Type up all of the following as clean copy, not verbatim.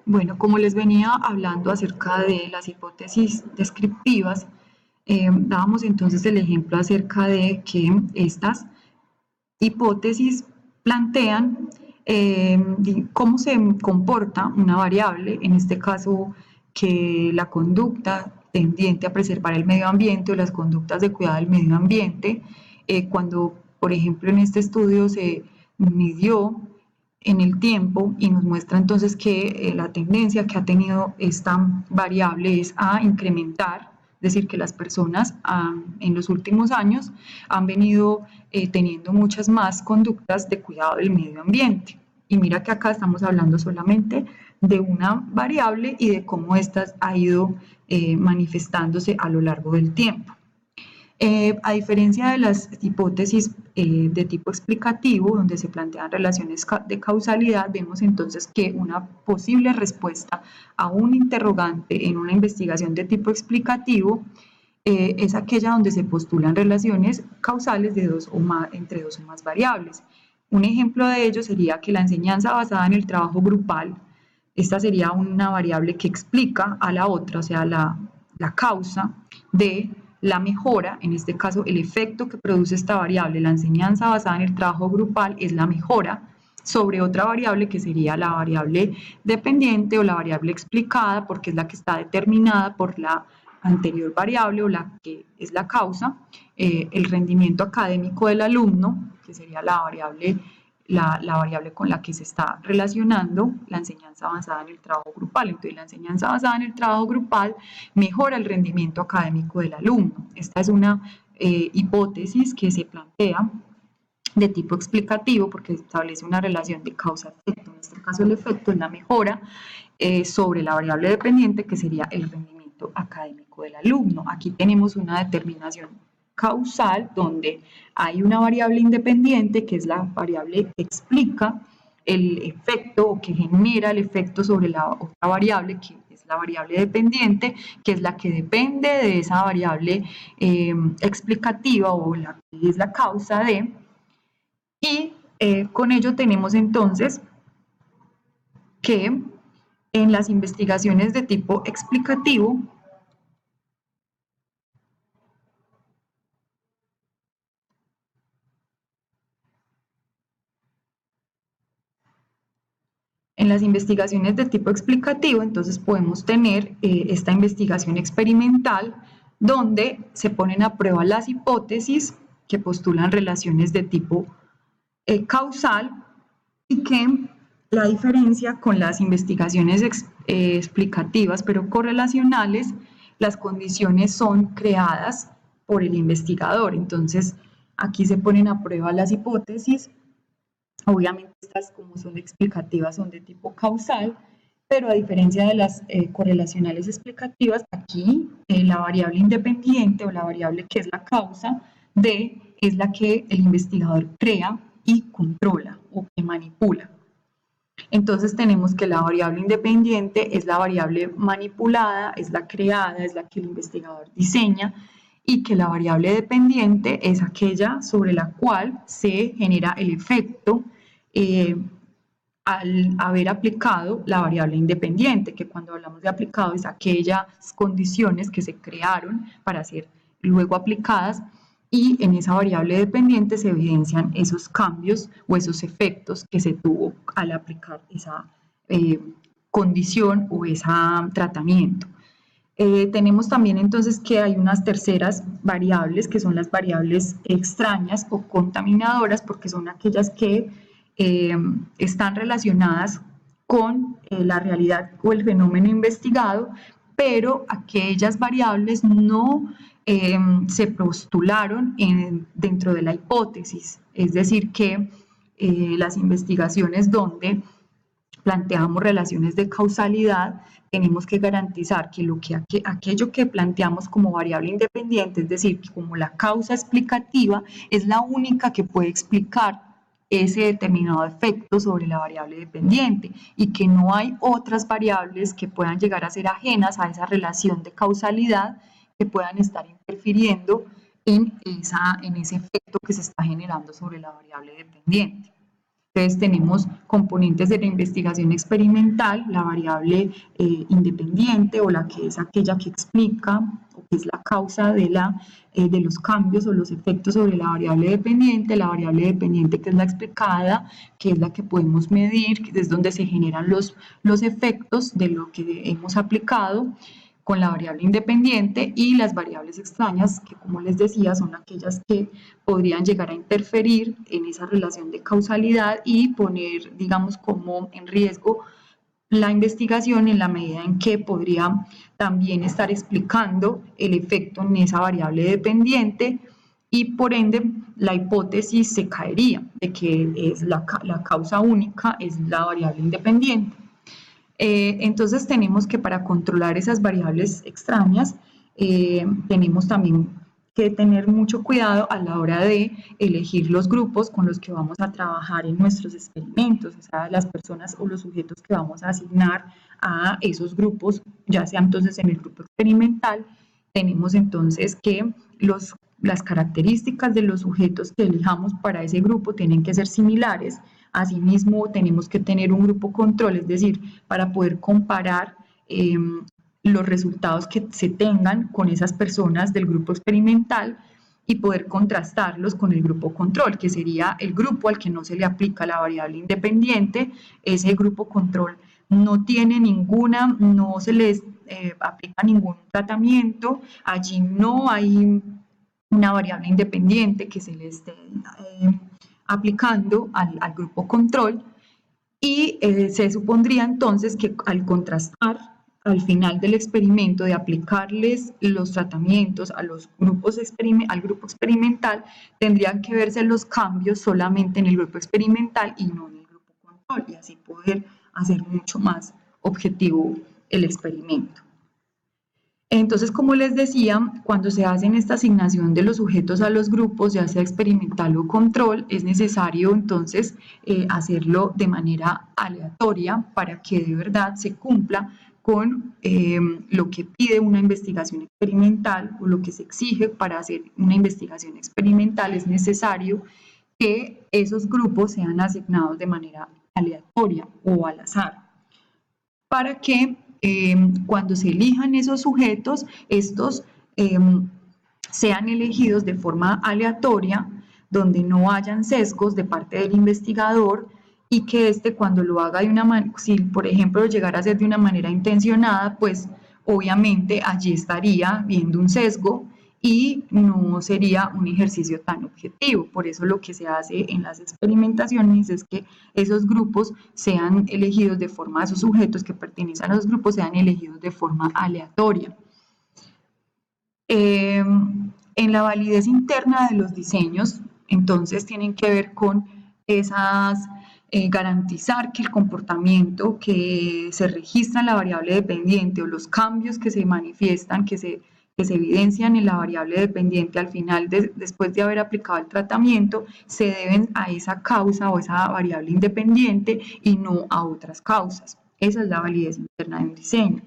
Bueno, como les venía hablando acerca de las hipótesis descriptivas, dábamos entonces el ejemplo acerca de que estas hipótesis plantean cómo se comporta una variable, en este caso que la conducta tendiente a preservar el medio ambiente o las conductas de cuidado del medio ambiente, cuando, por ejemplo, en este estudio se midió en el tiempo y nos muestra entonces que la tendencia que ha tenido esta variable es a incrementar, es decir, que las personas en los últimos años han venido teniendo muchas más conductas de cuidado del medio ambiente. Y mira que acá estamos hablando solamente de una variable y de cómo ésta ha ido manifestándose a lo largo del tiempo. A diferencia de las hipótesis de tipo explicativo, donde se plantean relaciones de causalidad, vemos entonces que una posible respuesta a un interrogante en una investigación de tipo explicativo es aquella donde se postulan relaciones causales de entre dos o más variables. Un ejemplo de ello sería que la enseñanza basada en el trabajo grupal, esta sería una variable que explica a la otra, o sea, la causa de la mejora, en este caso el efecto que produce esta variable, la enseñanza basada en el trabajo grupal, es la mejora sobre otra variable que sería la variable dependiente o la variable explicada, porque es la que está determinada por la anterior variable o la que es la causa, el rendimiento académico del alumno, que sería la variable con la que se está relacionando la enseñanza basada en el trabajo grupal. Entonces, la enseñanza basada en el trabajo grupal mejora el rendimiento académico del alumno. Esta es una hipótesis que se plantea de tipo explicativo porque establece una relación de causa-efecto. En este caso, el efecto es la mejora sobre la variable dependiente, que sería el rendimiento académico del alumno. Aquí tenemos una determinación causal donde hay una variable independiente, que es la variable que explica el efecto o que genera el efecto sobre la otra variable, que es la variable dependiente, que es la que depende de esa variable explicativa o la que es la causa de. Y con ello tenemos entonces que en las investigaciones de tipo explicativo, entonces podemos tener esta investigación experimental donde se ponen a prueba las hipótesis que postulan relaciones de tipo causal y que la diferencia con las investigaciones explicativas pero correlacionales, las condiciones son creadas por el investigador. Entonces, aquí se ponen a prueba las hipótesis. Obviamente estas, como son explicativas, son de tipo causal, pero a diferencia de las correlacionales explicativas, aquí la variable independiente o la variable que es la causa de es la que el investigador crea y controla o que manipula. Entonces tenemos que la variable independiente es la variable manipulada, es la creada, es la que el investigador diseña, y que la variable dependiente es aquella sobre la cual se genera el efecto al haber aplicado la variable independiente, que cuando hablamos de aplicado es aquellas condiciones que se crearon para ser luego aplicadas, y en esa variable dependiente se evidencian esos cambios o esos efectos que se tuvo al aplicar esa condición o ese tratamiento. Tenemos también entonces que hay unas terceras variables que son las variables extrañas o contaminadoras, porque son aquellas que están relacionadas con la realidad o el fenómeno investigado, pero aquellas variables no se postularon dentro de la hipótesis. Es decir, que las investigaciones donde planteamos relaciones de causalidad, tenemos que garantizar que aquello que planteamos como variable independiente, es decir, que como la causa explicativa es la única que puede explicar ese determinado efecto sobre la variable dependiente, y que no hay otras variables que puedan llegar a ser ajenas a esa relación de causalidad que puedan estar interfiriendo en ese efecto que se está generando sobre la variable dependiente. Entonces tenemos componentes de la investigación experimental, la variable independiente o la que es aquella que explica o que es la causa de los cambios o los efectos sobre la variable dependiente que es la explicada, que es la que podemos medir, que es donde se generan los efectos de lo que hemos aplicado con la variable independiente, y las variables extrañas, que como les decía son aquellas que podrían llegar a interferir en esa relación de causalidad y poner, digamos, como en riesgo la investigación en la medida en que podría también estar explicando el efecto en esa variable dependiente, y por ende la hipótesis se caería de que es la causa única es la variable independiente. Entonces tenemos que, para controlar esas variables extrañas, tenemos también que tener mucho cuidado a la hora de elegir los grupos con los que vamos a trabajar en nuestros experimentos, o sea, las personas o los sujetos que vamos a asignar a esos grupos, ya sea entonces en el grupo experimental. Tenemos entonces que las características de los sujetos que elijamos para ese grupo tienen que ser similares. Asimismo, tenemos que tener un grupo control, es decir, para poder comparar los resultados que se tengan con esas personas del grupo experimental y poder contrastarlos con el grupo control, que sería el grupo al que no se le aplica la variable independiente. Ese grupo control no tiene no se les aplica ningún tratamiento, allí no hay una variable independiente que se le esté aplicando al grupo control, y se supondría entonces que al contrastar al final del experimento, de aplicarles los tratamientos al grupo experimental, tendrían que verse los cambios solamente en el grupo experimental y no en el grupo control, y así poder hacer mucho más objetivo el experimento. Entonces, como les decía, cuando se hace esta asignación de los sujetos a los grupos, ya sea experimental o control, es necesario entonces hacerlo de manera aleatoria para que de verdad se cumpla con lo que pide una investigación experimental o lo que se exige para hacer una investigación experimental. Es necesario que esos grupos sean asignados de manera aleatoria o al azar, para que cuando se elijan esos sujetos, estos sean elegidos de forma aleatoria, donde no hayan sesgos de parte del investigador, y que cuando lo haga de una manera, si por ejemplo llegara a ser de una manera intencionada, pues obviamente allí estaría viendo un sesgo y no sería un ejercicio tan objetivo. Por eso lo que se hace en las experimentaciones es que esos grupos sean elegidos de forma, esos sujetos que pertenecen a los grupos sean elegidos de forma aleatoria. En la validez interna de los diseños, entonces tienen que ver con garantizar que el comportamiento que se registra en la variable dependiente o los cambios que se manifiestan, que se evidencian en la variable dependiente al final, después de haber aplicado el tratamiento, se deben a esa causa o esa variable independiente y no a otras causas. Esa es la validez interna de un diseño.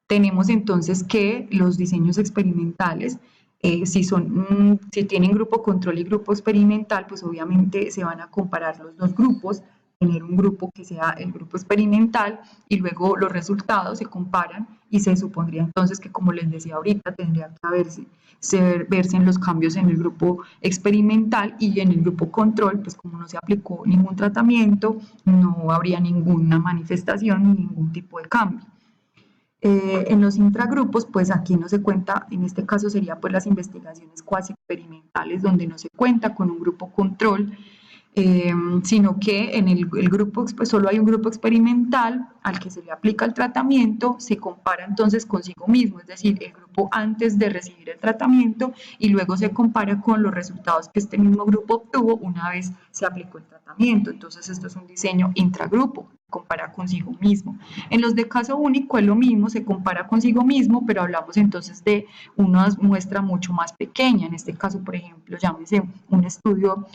Tenemos entonces que los diseños experimentales, si tienen grupo control y grupo experimental, pues obviamente se van a comparar los dos grupos, tener un grupo que sea el grupo experimental y luego los resultados se comparan, y se supondría entonces que, como les decía ahorita, tendría que verse en los cambios en el grupo experimental, y en el grupo control, pues como no se aplicó ningún tratamiento, no habría ninguna manifestación ni ningún tipo de cambio. En los intragrupos, pues aquí no se cuenta, en este caso sería pues las investigaciones cuasi experimentales, donde no se cuenta con un grupo control, sino que en el grupo, pues solo hay un grupo experimental al que se le aplica el tratamiento, se compara entonces consigo mismo, es decir, el grupo antes de recibir el tratamiento, y luego se compara con los resultados que este mismo grupo obtuvo una vez se aplicó el tratamiento. Entonces esto es un diseño intragrupo, compara consigo mismo. En los de caso único es lo mismo, se compara consigo mismo, pero hablamos entonces de una muestra mucho más pequeña. En este caso, por ejemplo, llámese un estudio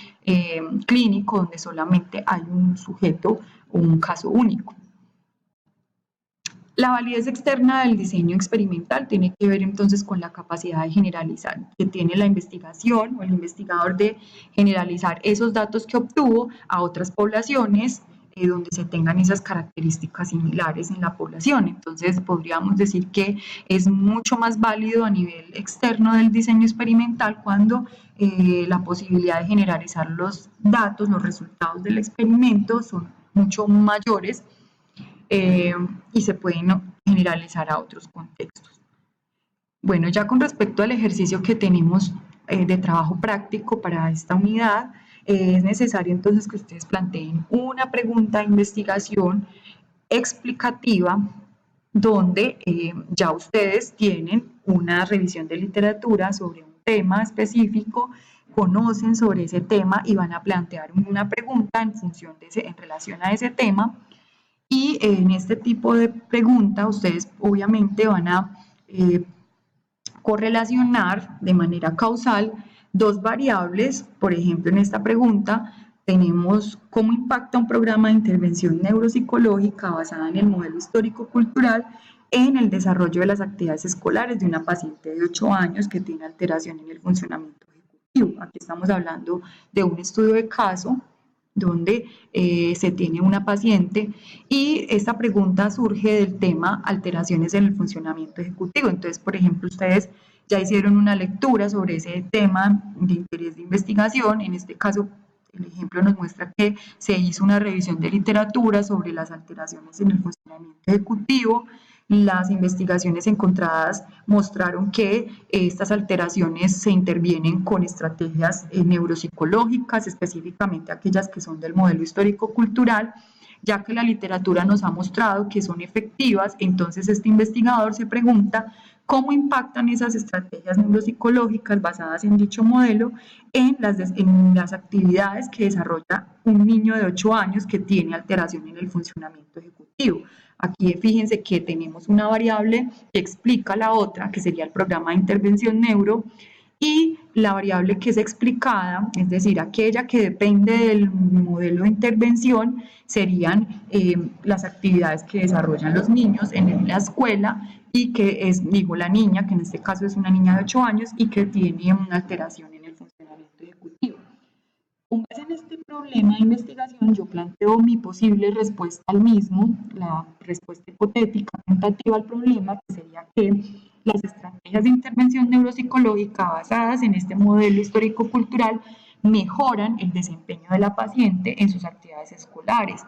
clínico donde solamente hay un sujeto o un caso único. La validez externa del diseño experimental tiene que ver entonces con la capacidad de generalizar que tiene la investigación o el investigador de generalizar esos datos que obtuvo a otras poblaciones donde se tengan esas características similares en la población. Entonces podríamos decir que es mucho más válido a nivel externo del diseño experimental cuando la posibilidad de generalizar los datos, los resultados del experimento son mucho mayores eh, y se pueden generalizar a otros contextos. Bueno, ya con respecto al ejercicio que tenemos de trabajo práctico para esta unidad, es necesario entonces que ustedes planteen una pregunta de investigación explicativa donde ya ustedes tienen una revisión de literatura sobre un tema específico, conocen sobre ese tema y van a plantear una pregunta en función de en relación a ese tema. Y en este tipo de pregunta ustedes obviamente van a correlacionar de manera causal dos variables. Por ejemplo, en esta pregunta tenemos cómo impacta un programa de intervención neuropsicológica basada en el modelo histórico-cultural en el desarrollo de las actividades escolares de una paciente de 8 años que tiene alteración en el funcionamiento ejecutivo. Aquí estamos hablando de un estudio de caso donde se tiene una paciente y esta pregunta surge del tema alteraciones en el funcionamiento ejecutivo. Entonces, por ejemplo, ustedes ya hicieron una lectura sobre ese tema de interés de investigación. En este caso, el ejemplo nos muestra que se hizo una revisión de literatura sobre las alteraciones en el funcionamiento ejecutivo. Las investigaciones encontradas mostraron que estas alteraciones se intervienen con estrategias neuropsicológicas, específicamente aquellas que son del modelo histórico-cultural, ya que la literatura nos ha mostrado que son efectivas. Entonces este investigador se pregunta cómo impactan esas estrategias neuropsicológicas basadas en dicho modelo en las actividades que desarrolla un niño de 8 años que tiene alteración en el funcionamiento ejecutivo. Aquí fíjense que tenemos una variable que explica la otra, que sería el programa de intervención neuro, y la variable que es explicada, es decir, aquella que depende del modelo de intervención, serían las actividades que desarrollan los niños en la escuela y que es, digo, la niña, que en este caso es una niña de 8 años y que tiene una alteración en el funcionamiento ejecutivo. Con base en este problema de investigación, yo planteo mi posible respuesta al mismo, la respuesta hipotética tentativa al problema, que sería que las estrategias de intervención neuropsicológica basadas en este modelo histórico-cultural mejoran el desempeño de la paciente en sus actividades escolares.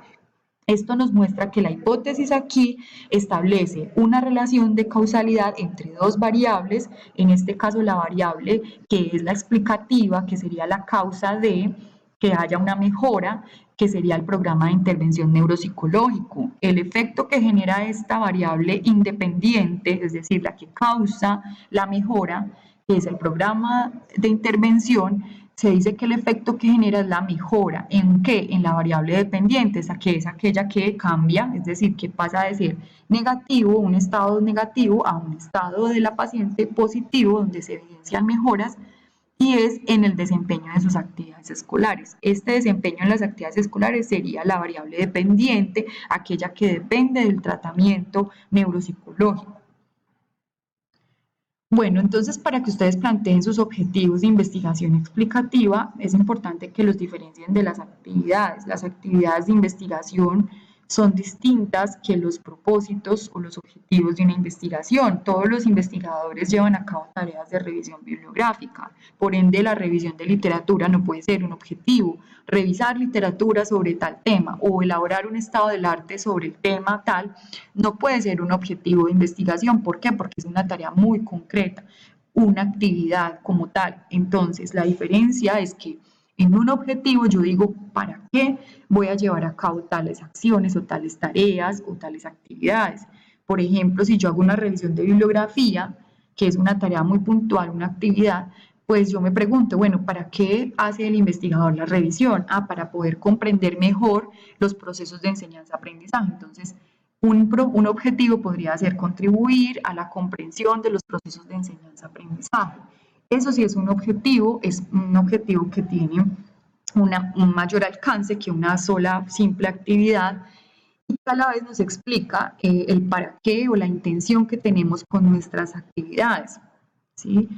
Esto nos muestra que la hipótesis aquí establece una relación de causalidad entre dos variables, en este caso la variable que es la explicativa, que sería la causa de que haya una mejora, que sería el programa de intervención neuropsicológico. El efecto que genera esta variable independiente, es decir, la que causa la mejora, que es el programa de intervención, se dice que el efecto que genera es la mejora. ¿En qué? En la variable dependiente, esa que es aquella que cambia, es decir, que pasa de ser negativo, un estado negativo, a un estado de la paciente positivo, donde se evidencian mejoras, y es en el desempeño de sus actividades escolares. Este desempeño en las actividades escolares sería la variable dependiente, aquella que depende del tratamiento neuropsicológico. Bueno, entonces para que ustedes planteen sus objetivos de investigación explicativa, es importante que los diferencien de las actividades. Las actividades de investigación son distintas que los propósitos o los objetivos de una investigación. Todos los investigadores llevan a cabo tareas de revisión bibliográfica, por ende la revisión de literatura no puede ser un objetivo. Revisar literatura sobre tal tema o elaborar un estado del arte sobre el tema tal no puede ser un objetivo de investigación. ¿Por qué? Porque es una tarea muy concreta, una actividad como tal. Entonces, la diferencia es que en un objetivo yo digo, ¿para qué voy a llevar a cabo tales acciones o tales tareas o tales actividades? Por ejemplo, si yo hago una revisión de bibliografía, que es una tarea muy puntual, una actividad, pues yo me pregunto, bueno, ¿para qué hace el investigador la revisión? Ah, para poder comprender mejor los procesos de enseñanza-aprendizaje. Entonces, un objetivo podría ser contribuir a la comprensión de los procesos de enseñanza-aprendizaje. Eso sí es un objetivo que tiene un mayor alcance que una sola simple actividad y a la vez nos explica el para qué o la intención que tenemos con nuestras actividades, ¿sí?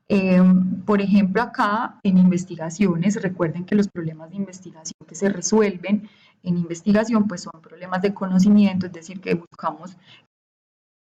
Eh, por ejemplo, acá en investigaciones, recuerden que los problemas de investigación que se resuelven en investigación pues son problemas de conocimiento, es decir, que buscamos